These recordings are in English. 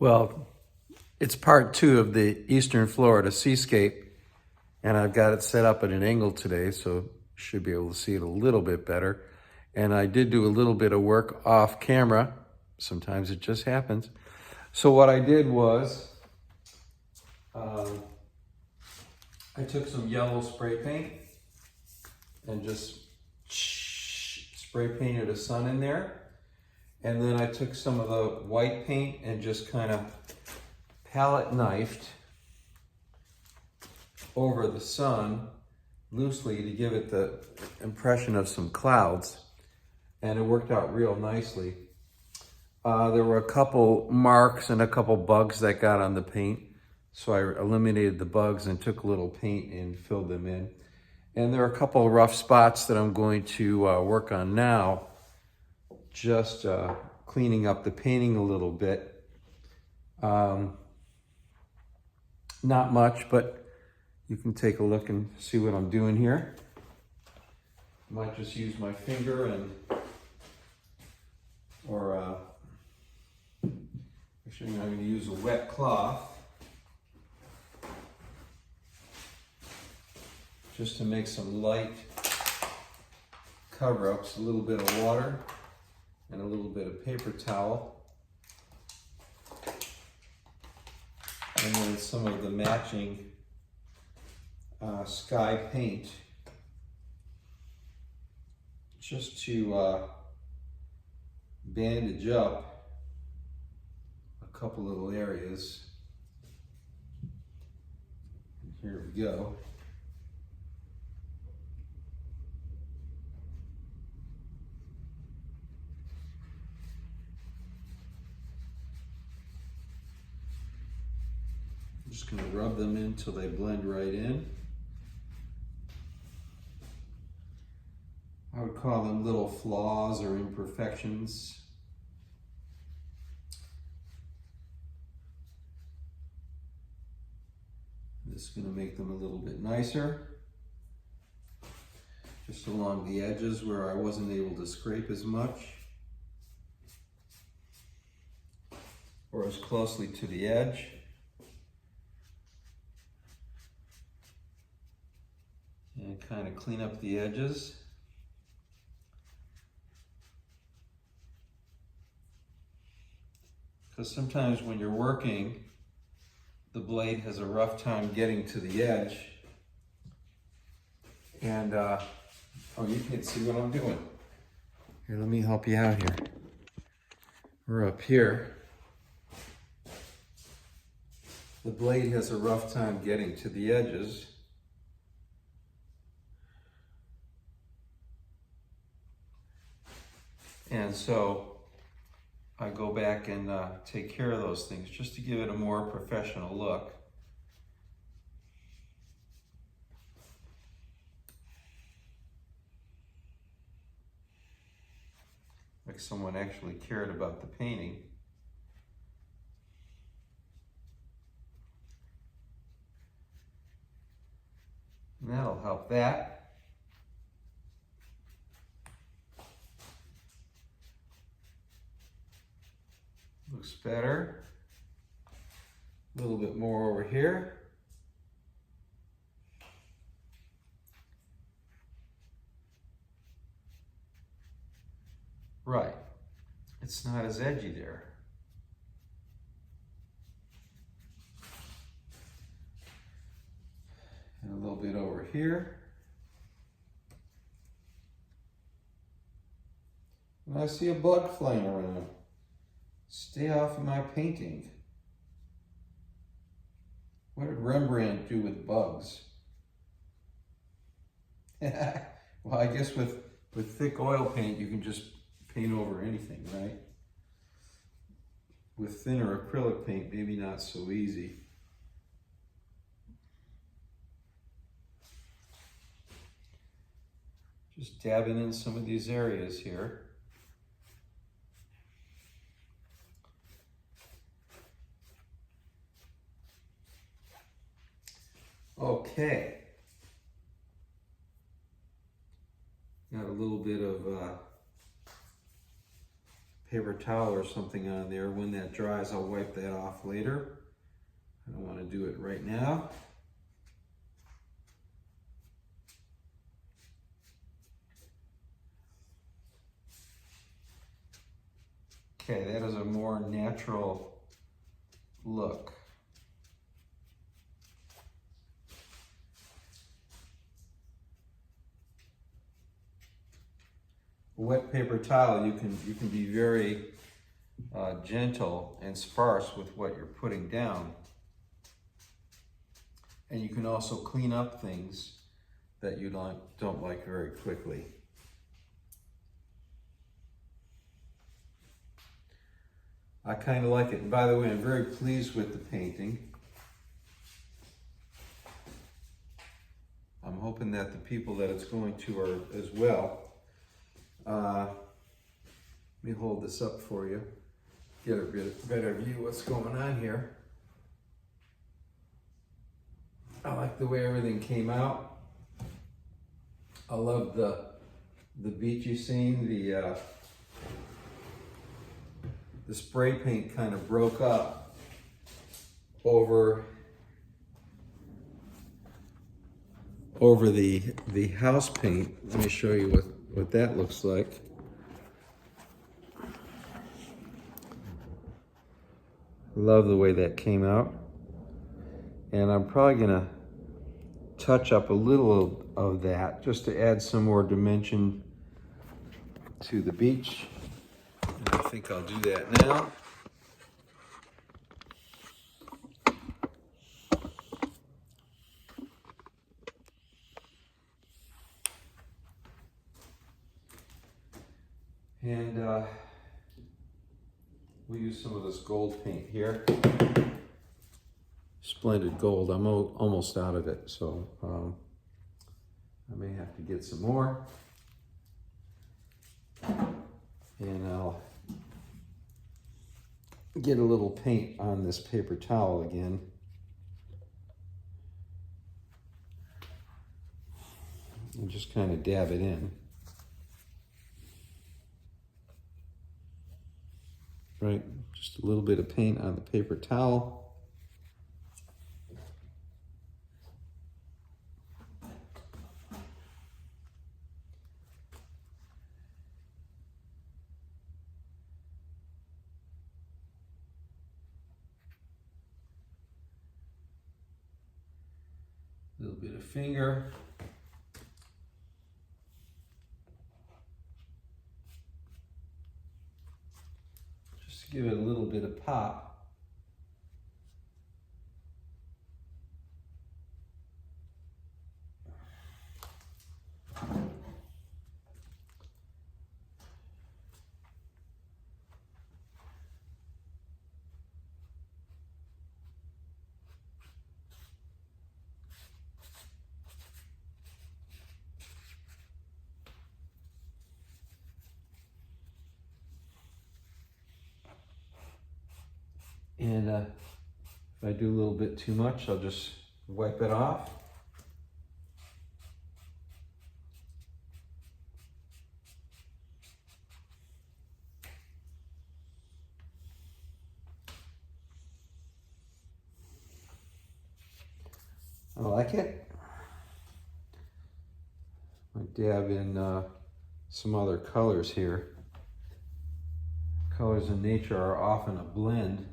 Well, it's part 2 of the Eastern Florida Seascape, and I've got it set up at an angle today, so should be able to see it a little bit better. And I did do a little bit of work off camera. Sometimes it just happens. So what I did was, I took some yellow spray paint and just spray painted a sun in there. And then I took some of the white paint and just kind of palette knifed over the sun loosely to give it the impression of some clouds. And it worked out real nicely. There were a couple marks and a couple bugs that got on the paint. So I eliminated the bugs and took a little paint and filled them in. And there are a couple of rough spots that I'm going to work on now. Just cleaning up the painting a little bit. Not much, but you can take a look and see what I'm doing here. I might just use my finger or actually I'm going to use a wet cloth just to make some light cover-ups, a little bit of water and a little bit of paper towel. And then some of the matching sky paint just to bandage up a couple little areas. And here we go. I'm just going to rub them in until they blend right in. I would call them little flaws or imperfections. This is going to make them a little bit nicer. Just along the edges where I wasn't able to scrape as much. Or as closely to the edge. And kind of clean up the edges. Because sometimes when you're working, the blade has a rough time getting to the edge. And, oh, you can't see what I'm doing. Here, let me help you out here. We're up here. The blade has a rough time getting to the edges. And so I go back and take care of those things just to give it a more professional look. Like someone actually cared about the painting. And that'll help that. Looks better. A little bit more over here. Right. It's not as edgy there. And a little bit over here. And I see a bug flying around. Stay off of my painting. What did Rembrandt do with bugs? Well, I guess with thick oil paint, you can just paint over anything, right? With thinner acrylic paint, maybe not so easy. Just dabbing in some of these areas here. Okay. Got a little bit of paper towel or something on there. When that dries, I'll wipe that off later. I don't want to do it right now. Okay, that is a more natural look. A wet paper towel, you can be very gentle and sparse with what you're putting down. And you can also clean up things that you don't like very quickly. I kind of like it. And by the way, I'm very pleased with the painting. I'm hoping that the people that it's going to are as well. Let me hold this up for you. Get a better view of what's going on here. I like the way everything came out. I love the beachy scene. The spray paint kind of broke up over the house paint. Let me show you what that looks like. Love the way that came out. And I'm probably gonna touch up a little of that just to add some more dimension to the beach. And I think I'll do that now. And we'll use some of this gold paint here. Splendid gold. I'm almost out of it, so I may have to get some more. And I'll get a little paint on this paper towel again. And just kind of dab it in. Right, just a little bit of paint on the paper towel. A little bit of finger. Just to give it a little bit of pop. And if I do a little bit too much, I'll just wipe it off. I like it. I dab in some other colors here. Colors in nature are often a blend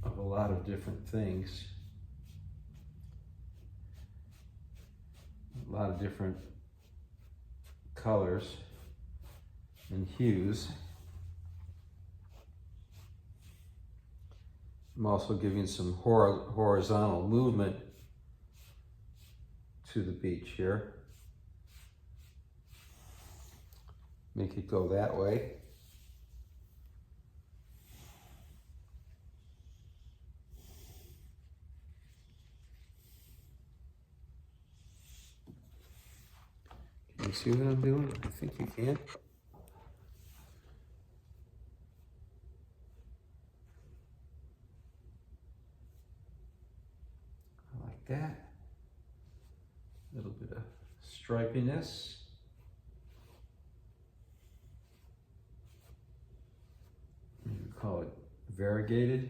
of a lot of different things. A lot of different colors and hues. I'm also giving some horizontal movement to the beach here. Make it go that way. Can you see what I'm doing? I think you can. I like that. A little bit of stripiness. call it, variegated.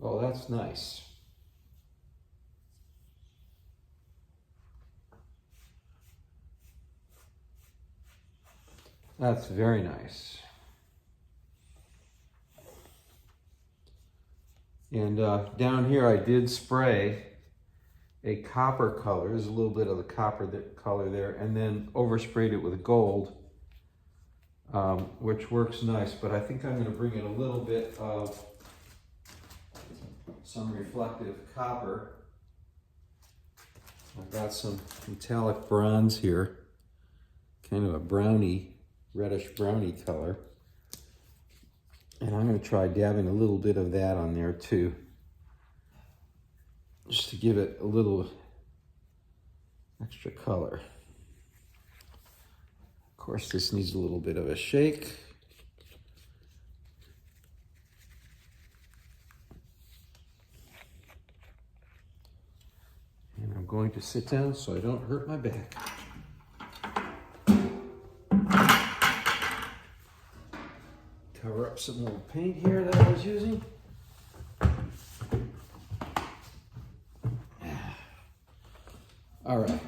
Oh, that's nice. That's very nice. And down here I did spray a copper color. There's a little bit of the copper color there, and then oversprayed it with gold, which works nice, but I think I'm going to bring in a little bit of some reflective copper. I've got some metallic bronze here, kind of a brownie, reddish brownie color. And I'm going to try dabbing a little bit of that on there too, just to give it a little extra color. Of course, this needs a little bit of a shake. And I'm going to sit down so I don't hurt my back. Cover up some old paint here that I was using. All right.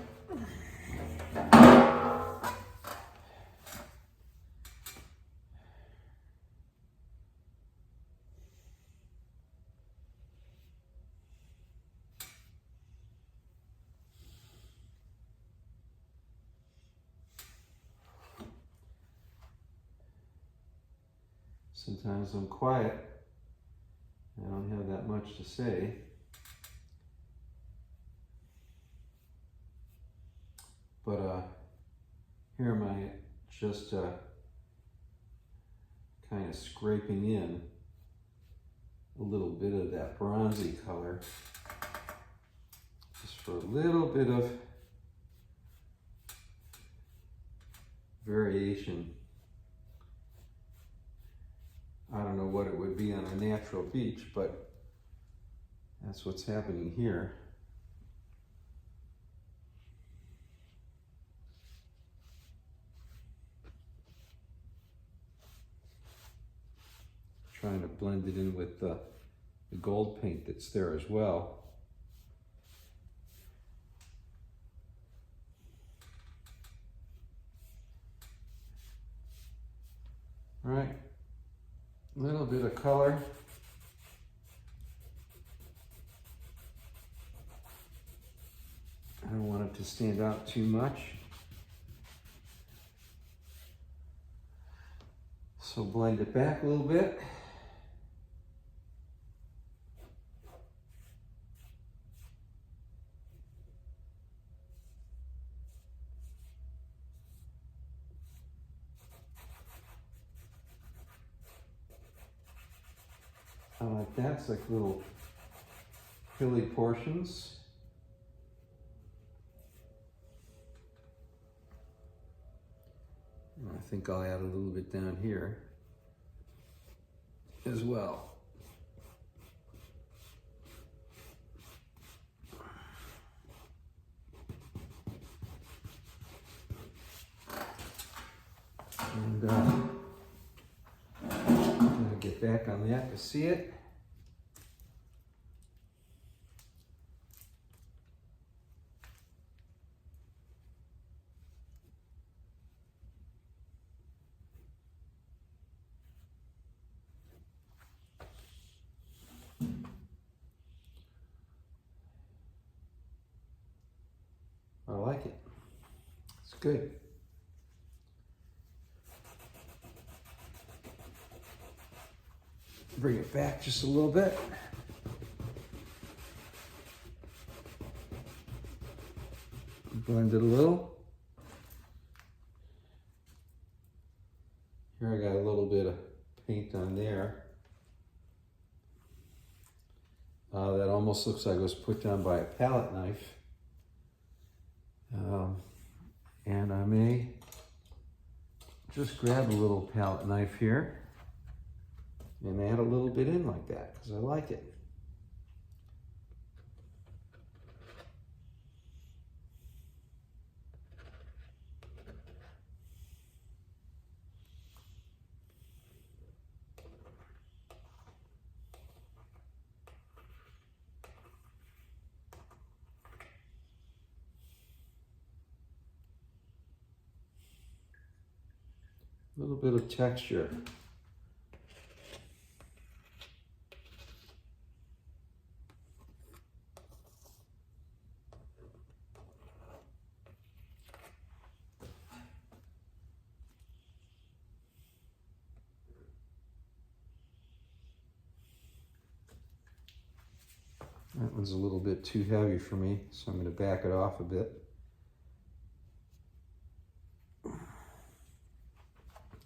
Sometimes I'm quiet. I don't have that much to say. But here am I just kind of scraping in a little bit of that bronzy color, just for a little bit of variation. I don't know what it would be on a natural beach, but that's what's happening here. Trying to blend it in with the gold paint that's there as well. All right. A little bit of color. I don't want it to stand out too much. So blend it back a little bit. I like that. It's like little hilly portions. And I think I'll add a little bit down here as well. And I'm going to get back on that to see it. I like it. It's good. Bring it back just a little bit. Blend it a little. Here I got a little bit of paint on there. That almost looks like it was put down by a palette knife. And I may just grab a little palette knife here and add a little bit in like that because I like it. A little bit of texture. That one's a little bit too heavy for me, so I'm going to back it off a bit.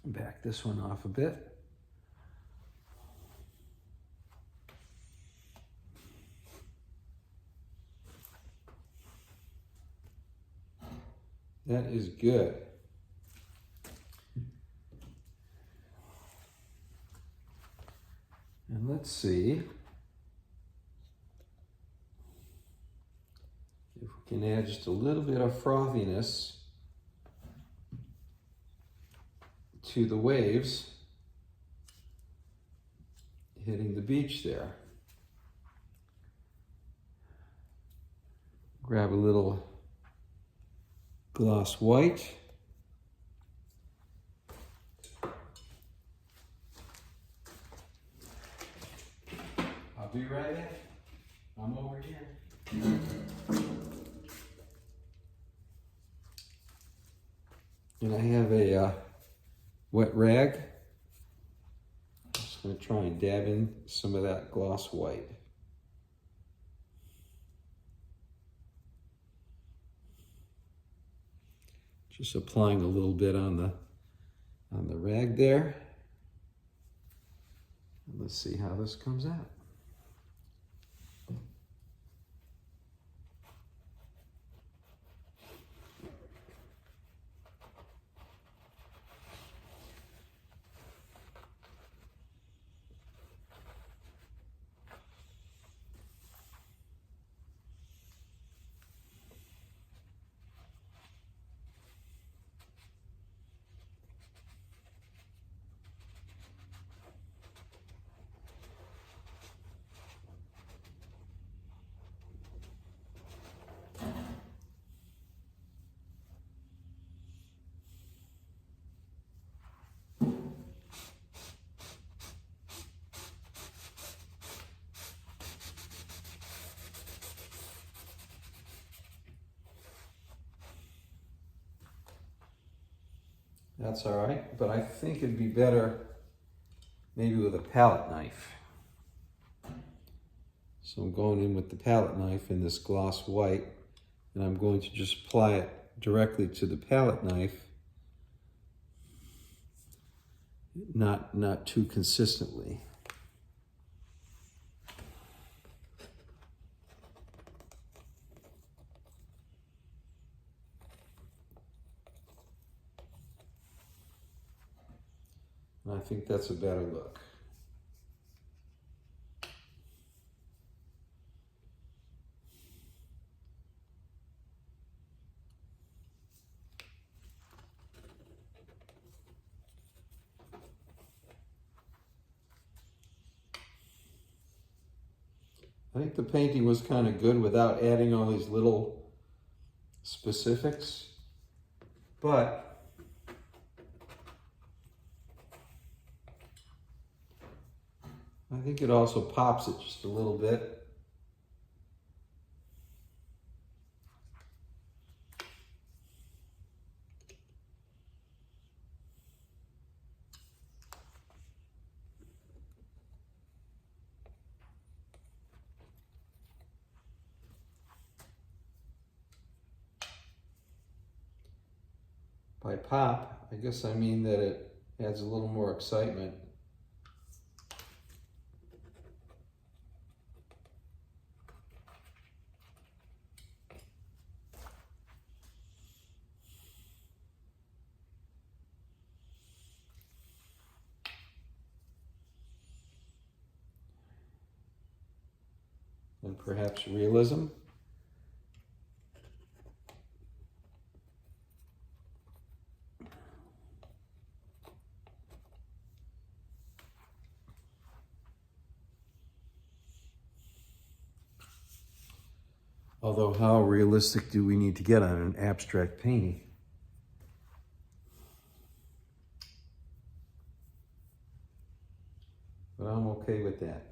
Back this one off a bit. That is good. And let's see if we can add just a little bit of frothiness to the waves hitting the beach there. Grab a little gloss white. I'll be right back. I'm over here. And I have a wet rag. I'm just going to try and dab in some of that gloss white. Just applying a little bit on the rag there. And let's see how this comes out. That's all right, but I think it'd be better maybe with a palette knife. So I'm going in with the palette knife in this gloss white, and I'm going to just apply it directly to the palette knife, not too consistently. And I think that's a better look. I think the painting was kind of good without adding all these little specifics, but I think it also pops it just a little bit. By pop, I guess I mean that it adds a little more excitement. and perhaps realism. Although how realistic do we need to get on an abstract painting? But I'm okay with that.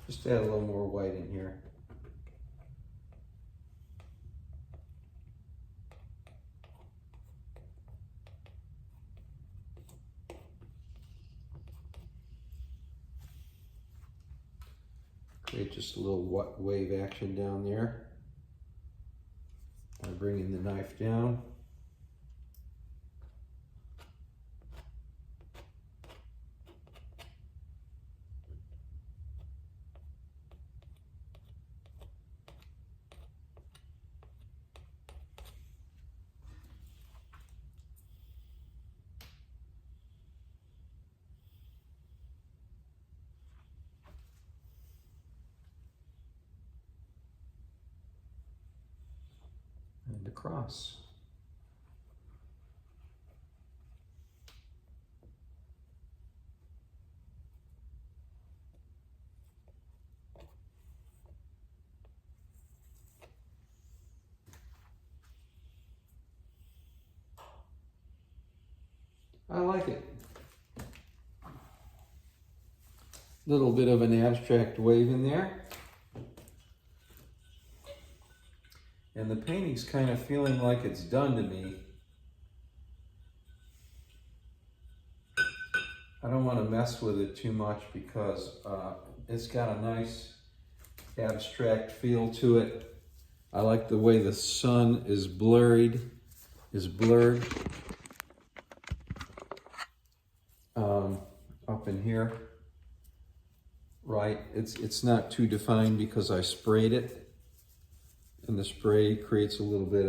Just add a little more white in here. Create just a little wave action down there. I'm bringing the knife down. And across. I like it. Little bit of an abstract wave in there. And the painting's kind of feeling like it's done to me. I don't want to mess with it too much because it's got a nice abstract feel to it. I like the way the sun is blurred. Up in here, right? It's not too defined because I sprayed it, and the spray creates a little bit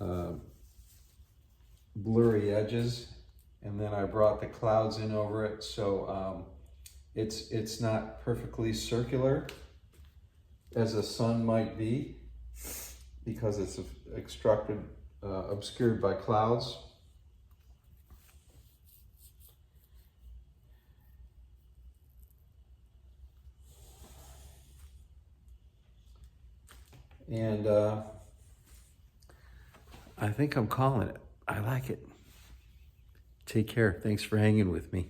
of blurry edges, and then I brought the clouds in over it, so it's not perfectly circular as a sun might be because it's obscured by clouds. And I think I'm calling it. I like it. Take care. Thanks for hanging with me.